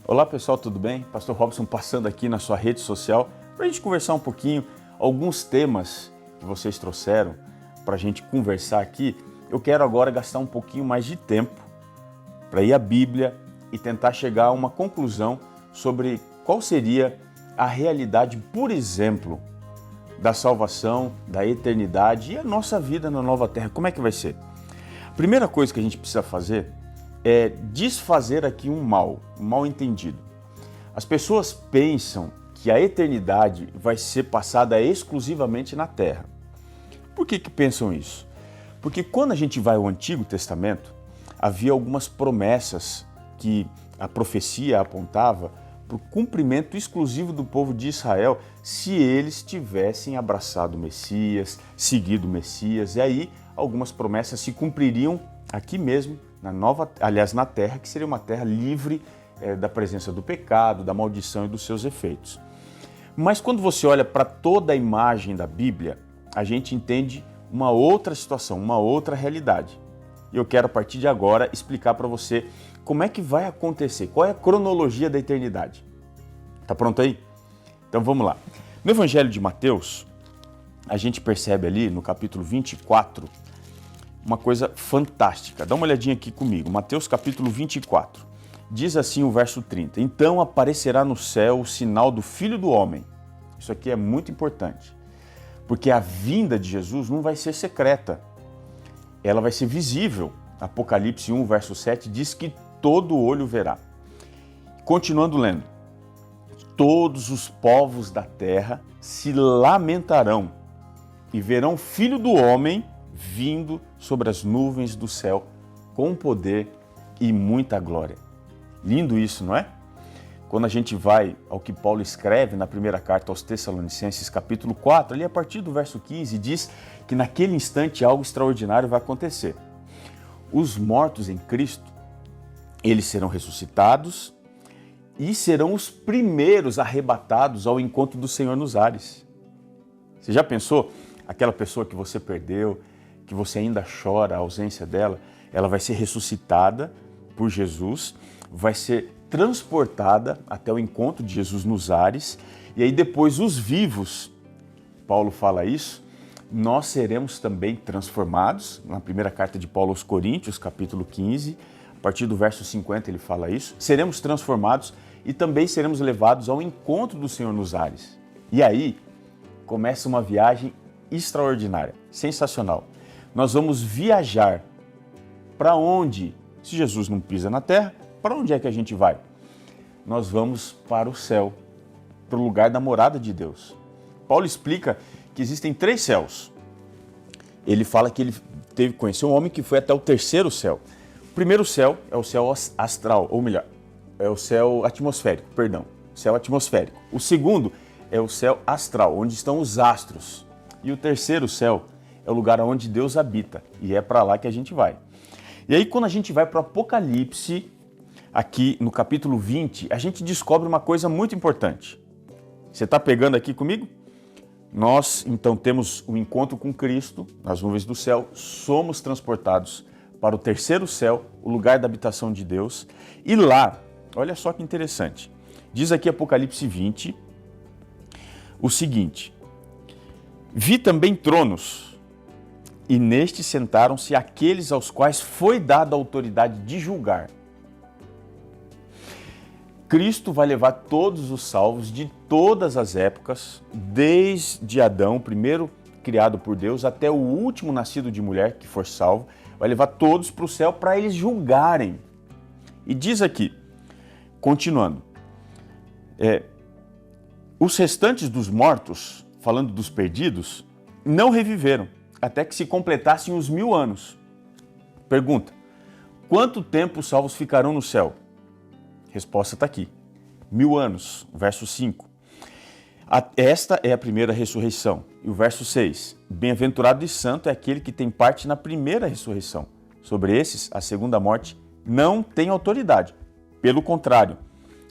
Olá pessoal, tudo bem? Pastor Robson passando aqui na sua rede social para a gente conversar um pouquinho, alguns temas que vocês trouxeram para a gente conversar aqui. Eu quero agora gastar um pouquinho mais de tempo para ir à Bíblia e tentar chegar a uma conclusão sobre qual seria a realidade, por exemplo, da salvação, da eternidade e a nossa vida na nova terra. Como é que vai ser? A primeira coisa que a gente precisa fazer é desfazer aqui um mal entendido. As pessoas pensam que a eternidade vai ser passada exclusivamente na Terra. Por que pensam isso? Porque quando a gente vai ao Antigo Testamento, havia algumas promessas que a profecia apontava para o cumprimento exclusivo do povo de Israel se eles tivessem abraçado o Messias, seguido o Messias, e aí algumas promessas se cumpririam aqui mesmo, na terra, que seria uma terra livre da presença do pecado, da maldição e dos seus efeitos. Mas quando você olha para toda a imagem da Bíblia, a gente entende uma outra situação, uma outra realidade. E eu quero a partir de agora explicar para você como é que vai acontecer, qual é a cronologia da eternidade. Tá pronto aí? Então vamos lá. No Evangelho de Mateus, a gente percebe ali no capítulo 24, uma coisa fantástica. Dá uma olhadinha aqui comigo. Mateus capítulo 24. Diz assim o verso 30. Então aparecerá no céu o sinal do Filho do Homem. Isso aqui é muito importante. Porque a vinda de Jesus não vai ser secreta. Ela vai ser visível. Apocalipse 1, verso 7 diz que todo olho verá. Continuando lendo. Todos os povos da terra se lamentarão e verão o Filho do Homem vindo sobre as nuvens do céu com poder e muita glória. Lindo isso, não é? Quando a gente vai ao que Paulo escreve na primeira carta aos Tessalonicenses, capítulo 4, ali a partir do verso 15, diz que naquele instante algo extraordinário vai acontecer. Os mortos em Cristo, eles serão ressuscitados e serão os primeiros arrebatados ao encontro do Senhor nos ares. Você já pensou? Aquela pessoa que você perdeu, que você ainda chora a ausência dela, ela vai ser ressuscitada por Jesus, vai ser transportada até o encontro de Jesus nos ares, e aí depois os vivos, Paulo fala isso, nós seremos também transformados, na primeira carta de Paulo aos Coríntios, capítulo 15, a partir do verso 50 ele fala isso, seremos transformados e também seremos levados ao encontro do Senhor nos ares. E aí começa uma viagem extraordinária, sensacional. Nós vamos viajar para onde? Se Jesus não pisa na terra, para onde é que a gente vai? Nós vamos para o céu, para o lugar da morada de Deus. Paulo explica que existem 3 céus. Ele fala que ele conheceu um homem que foi até o 3º céu. O primeiro céu é o céu astral, ou melhor, é o céu atmosférico, céu atmosférico. O segundo é o céu astral, onde estão os astros. E o 3º céu é o lugar onde Deus habita, e é para lá que a gente vai. E aí, quando a gente vai para o Apocalipse, aqui no capítulo 20, a gente descobre uma coisa muito importante. Você está pegando aqui comigo? Nós, então, temos um encontro com Cristo nas nuvens do céu, somos transportados para o 3º céu, o lugar da habitação de Deus, e lá, olha só que interessante, diz aqui Apocalipse 20, o seguinte: vi também tronos, e nestes sentaram-se aqueles aos quais foi dada a autoridade de julgar. Cristo vai levar todos os salvos de todas as épocas, desde Adão, o primeiro criado por Deus, até o último nascido de mulher que for salvo, vai levar todos para o céu para eles julgarem. E diz aqui, continuando, os restantes dos mortos, falando dos perdidos, não reviveram, até que se completassem os 1000 anos. Pergunta, quanto tempo os salvos ficarão no céu? Resposta está aqui, 1000 anos, verso 5. Esta é a primeira ressurreição. E o verso 6, bem-aventurado e santo é aquele que tem parte na primeira ressurreição. Sobre esses, a segunda morte não tem autoridade. Pelo contrário,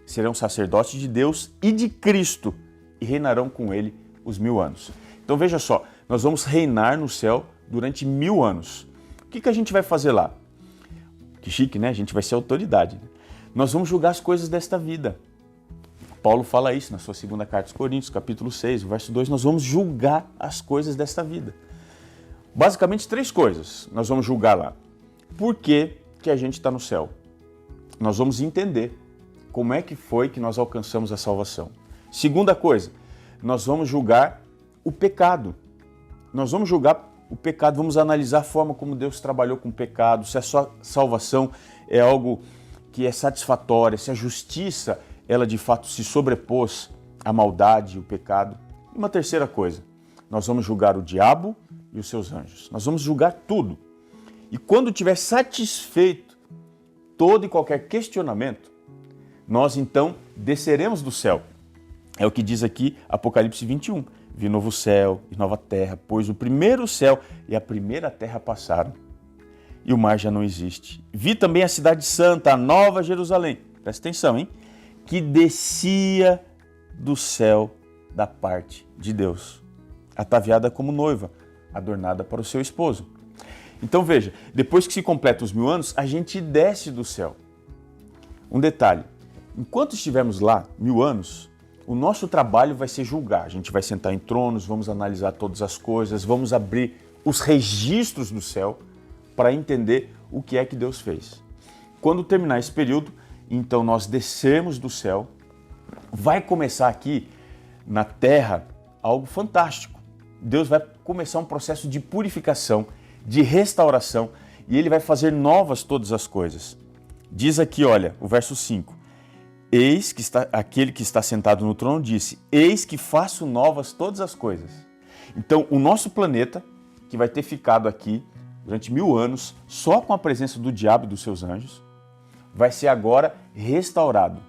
serão sacerdotes de Deus e de Cristo e reinarão com ele os 1000 anos. Então veja só, nós vamos reinar no céu durante 1000 anos. O que a gente vai fazer lá? Que chique, né? A gente vai ser autoridade. Nós vamos julgar as coisas desta vida. Paulo fala isso na sua segunda carta aos Coríntios, capítulo 6, verso 2. Nós vamos julgar as coisas desta vida. Basicamente 3 coisas nós vamos julgar lá. Por que a gente está no céu? Nós vamos entender como é que foi que nós alcançamos a salvação. Segunda coisa, nós vamos julgar o pecado. Nós vamos julgar o pecado, vamos analisar a forma como Deus trabalhou com o pecado, se a sua salvação é algo que é satisfatória, se a justiça, ela de fato se sobrepôs à maldade e o pecado. E uma terceira coisa, nós vamos julgar o diabo e os seus anjos. Nós vamos julgar tudo. E quando tiver satisfeito todo e qualquer questionamento, nós então desceremos do céu. É o que diz aqui Apocalipse 21. Vi novo céu e nova terra, pois o primeiro céu e a primeira terra passaram e o mar já não existe. Vi também a cidade santa, a nova Jerusalém, presta atenção, hein? Que descia do céu da parte de Deus, ataviada como noiva, adornada para o seu esposo. Então veja, depois que se completa os 1000 anos, a gente desce do céu. Um detalhe, enquanto estivermos lá 1000 anos, o nosso trabalho vai ser julgar. A gente vai sentar em tronos, vamos analisar todas as coisas, vamos abrir os registros do céu para entender o que é que Deus fez. Quando terminar esse período, então nós descemos do céu, vai começar aqui na terra algo fantástico. Deus vai começar um processo de purificação, de restauração, e Ele vai fazer novas todas as coisas. Diz aqui, olha, o verso 5. Eis que aquele que está sentado no trono disse, eis que faço novas todas as coisas. Então, o nosso planeta, que vai ter ficado aqui durante 1000 anos, só com a presença do diabo e dos seus anjos, vai ser agora restaurado.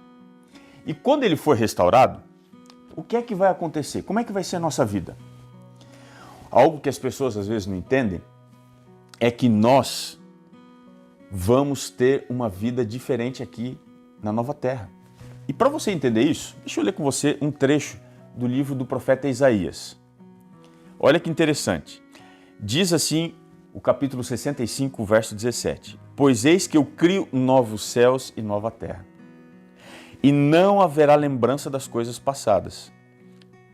E quando ele for restaurado, o que é que vai acontecer? Como é que vai ser a nossa vida? Algo que as pessoas às vezes não entendem é que nós vamos ter uma vida diferente aqui na nova terra. E para você entender isso, deixa eu ler com você um trecho do livro do profeta Isaías. Olha que interessante. Diz assim o capítulo 65, verso 17. Pois eis que eu crio novos céus e nova terra, e não haverá lembrança das coisas passadas.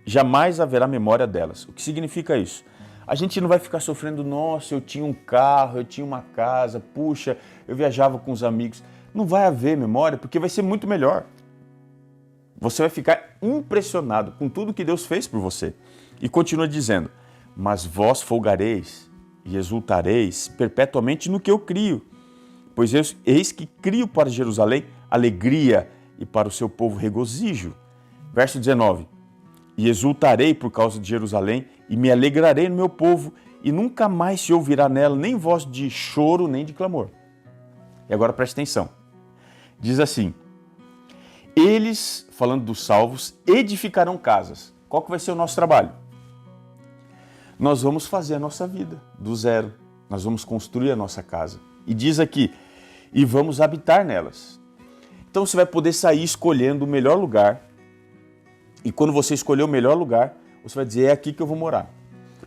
Jamais haverá memória delas. O que significa isso? A gente não vai ficar sofrendo, nossa, eu tinha um carro, eu tinha uma casa, puxa, eu viajava com os amigos. Não vai haver memória porque vai ser muito melhor. Você vai ficar impressionado com tudo que Deus fez por você. E continua dizendo, mas vós folgareis e exultareis perpetuamente no que eu crio. Pois eis que crio para Jerusalém alegria e para o seu povo regozijo. Verso 19, e exultarei por causa de Jerusalém e me alegrarei no meu povo e nunca mais se ouvirá nela nem voz de choro nem de clamor. E agora preste atenção. Diz assim, eles, falando dos salvos, edificarão casas. Qual que vai ser o nosso trabalho? Nós vamos fazer a nossa vida do zero. Nós vamos construir a nossa casa. E diz aqui, e vamos habitar nelas. Então você vai poder sair escolhendo o melhor lugar. E quando você escolher o melhor lugar, você vai dizer, é aqui que eu vou morar.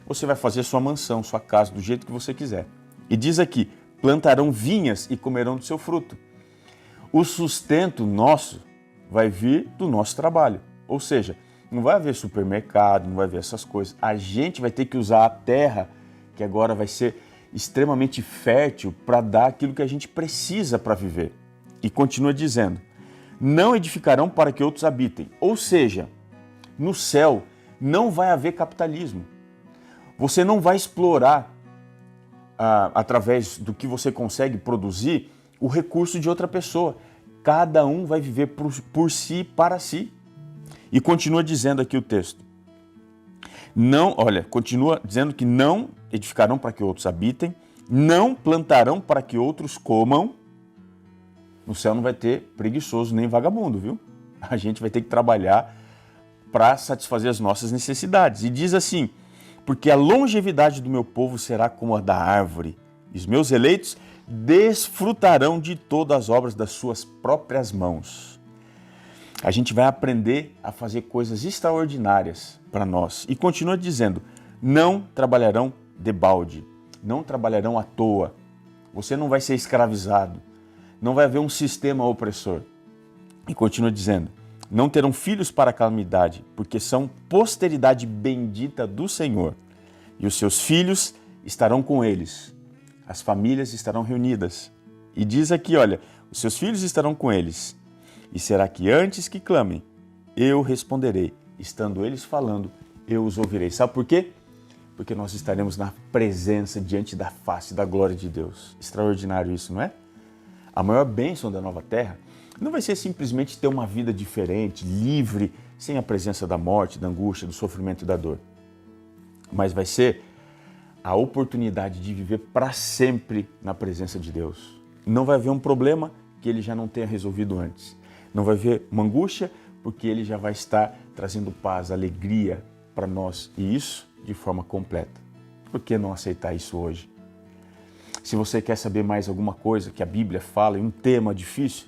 Você vai fazer sua mansão, sua casa, do jeito que você quiser. E diz aqui, plantarão vinhas e comerão do seu fruto. O sustento nosso vai vir do nosso trabalho. Ou seja, não vai haver supermercado, não vai haver essas coisas. A gente vai ter que usar a terra, que agora vai ser extremamente fértil, para dar aquilo que a gente precisa para viver. E continua dizendo, não edificarão para que outros habitem. Ou seja, no céu não vai haver capitalismo. Você não vai explorar, através do que você consegue produzir, o recurso de outra pessoa. Cada um vai viver por si, para si. E continua dizendo aqui o texto. Continua dizendo que não edificarão para que outros habitem, não plantarão para que outros comam. No céu não vai ter preguiçoso nem vagabundo, viu? A gente vai ter que trabalhar para satisfazer as nossas necessidades. E diz assim, porque a longevidade do meu povo será como a da árvore, e os meus eleitos desfrutarão de todas as obras das suas próprias mãos. A gente vai aprender a fazer coisas extraordinárias para nós. E continua dizendo, não trabalharão debalde, não trabalharão à toa. Você não vai ser escravizado, não vai haver um sistema opressor. E continua dizendo: não terão filhos para a calamidade, porque são posteridade bendita do Senhor. E os seus filhos estarão com eles. As famílias estarão reunidas. E diz aqui, olha, os seus filhos estarão com eles. E será que antes que clamem, eu responderei. Estando eles falando, eu os ouvirei. Sabe por quê? Porque nós estaremos na presença, diante da face da glória de Deus. Extraordinário isso, não é? A maior bênção da nova terra não vai ser simplesmente ter uma vida diferente, livre, sem a presença da morte, da angústia, do sofrimento e da dor. Mas vai ser a oportunidade de viver para sempre na presença de Deus. Não vai haver um problema que Ele já não tenha resolvido antes. Não vai haver uma angústia porque Ele já vai estar trazendo paz, alegria para nós. E isso de forma completa. Por que não aceitar isso hoje? Se você quer saber mais alguma coisa que a Bíblia fala em um tema difícil,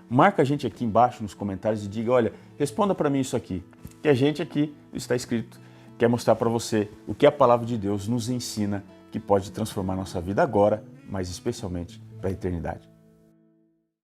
marca a gente aqui embaixo nos comentários e diga, olha, responda para mim isso aqui. Que a gente aqui, está escrito, quer mostrar para você o que a palavra de Deus nos ensina que pode transformar nossa vida agora, mas especialmente para a eternidade.